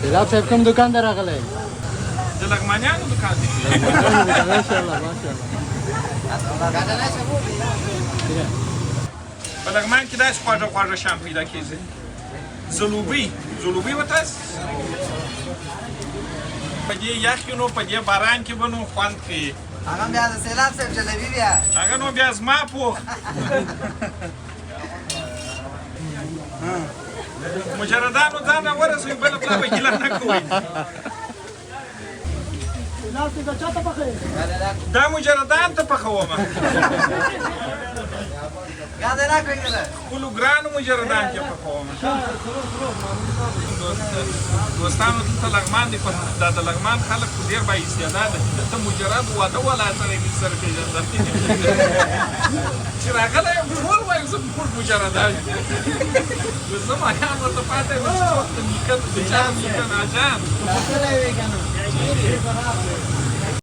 سیلاب صاحب کوم دکان ته راغلی؟ د لغمانیانو دکان دی. ماشاءالله ماشاءالله. په لغمان کې داسې خواږه خواږه شیان پیدا کېږي. ځلوبۍ به تاسې په دې یخ کې نو په دې باران کې به نو خوند کوي. هغه بیا د سیلاب صاحب جلبي بیا هغه نو بیا زما پوخ مجردانو ځان راورسوي بله پلا به ګیله نه کوئ. دا مجردان ته پخومه خپلو ګرانو مجردان کې پخومه. دوستانو دلته لغمان دی. دا د لغمان خلک خو ډېر بااستعداده دي. دلته مجرد واده والا سره یې سره پېژندل چې راغلی یم ټول وایي زه ټول مجردان یم. زه مایان ورته پاته یم چې څوک د نیکه د چا نیکه ناجان